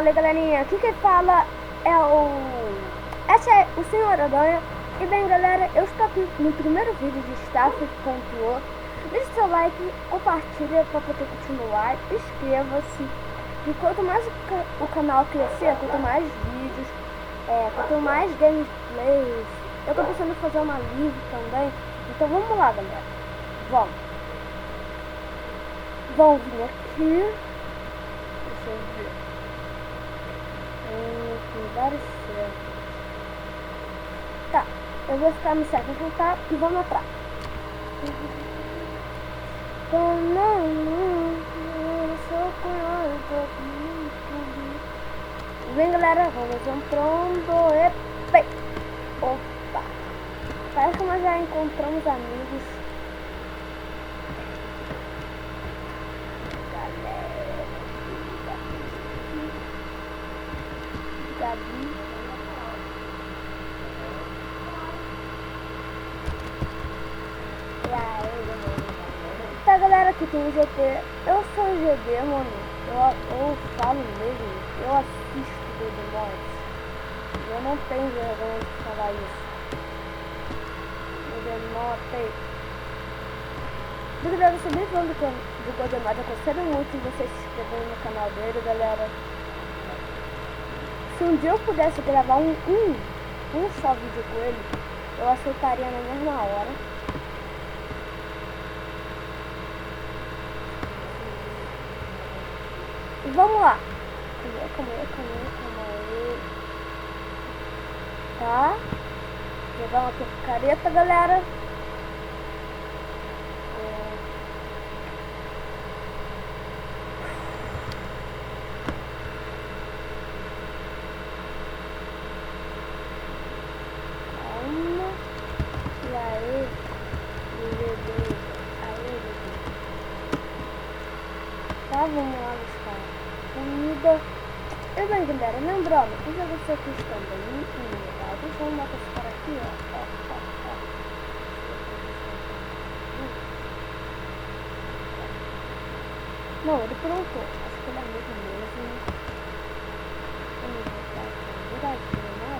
Fala, galerinha, aqui quem fala é Esse é o Senhor Aranha. E bem, galera, eu estou aqui no primeiro vídeo de Starfield.io. Deixe seu like, compartilha para poder continuar, inscreva-se. E quanto mais o canal crescer, quanto mais vídeos, quanto mais gameplays, eu tô pensando em fazer uma live também. Então vamos lá, galera, vamos vir aqui. Deixa eu ver. Tem vários servos. Tá, eu vou ficar no certo juntar e vamos atrás. Vem, galera, vamos entrando. Epa! Opa! Parece que nós já encontramos amigos. Tá, galera, aqui tem o GT. Eu sou o GD, mano. Eu falo mesmo. Eu assisto Dead Mods. Eu não tenho vergonha de falar isso. Denotei. Galera, eu sou bem fã do Golden Mod. Eu aconselho muito vocês se inscreverem no canal dele, galera. Se um dia eu pudesse gravar um só vídeo com ele, eu aceitaria na mesma hora. E vamos lá. Calma aí. Tá. Levar uma picareta, galera. Tá, vamos lá buscar comida. E bem, galera, lembrando, eu já você aqui também inimigado. Vamos matar esse cara aqui, ó. Não, ele prontou. Acho que ele é amigo mesmo. Vamos botar aqui viradinho, né?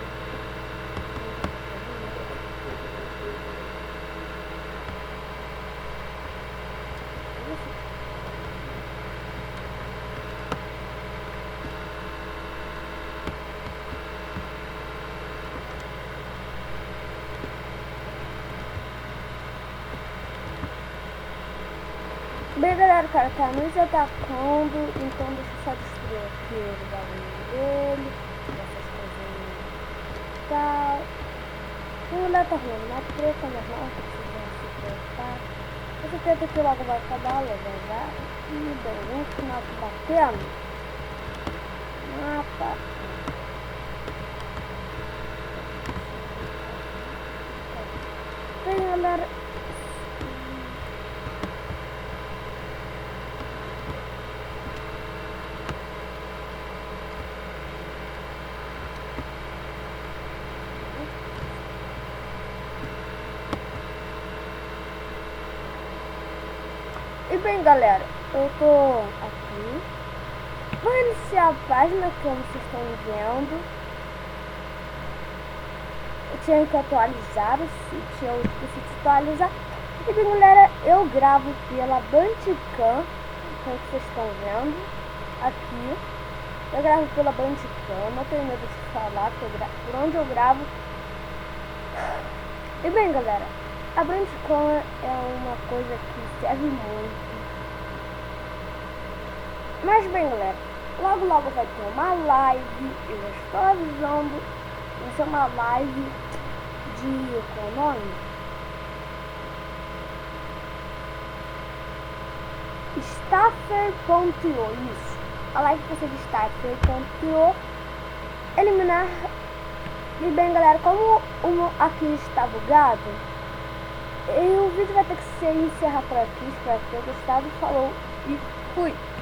Bem, galera, o cara tá nos atacando, então deixa eu só destruir aqui o bagulho dele, essas coisinhas e tal. O mulher tá rolando uma treta, mas não precisamos se preocupar. Essa treta aqui logo vai acabar, logo já. E bem, um final batendo. Mapa. Bem, galera. E bem, galera, eu tô aqui. Vou iniciar a página, como vocês estão vendo. Eu tinha que atualizar o sítio, eu esqueci de atualizar. E bem, galera, eu gravo pela Bandicam, como vocês estão vendo aqui. Eu gravo pela Bandicam, não tenho medo de falar por onde eu gravo. E bem, galera, a Bandicam é uma coisa que serve muito. Mas bem, galera, logo vai ter uma live. Eu já estou avisando. Isso é uma live de qual é o nome? Starfield.io. Isso. A live vai ser de Starfield.io. Eliminar. E bem, galera, como aqui está bugado, e o vídeo vai ter que ser encerrar por aqui. Espero que tenham gostado. Falou e fui!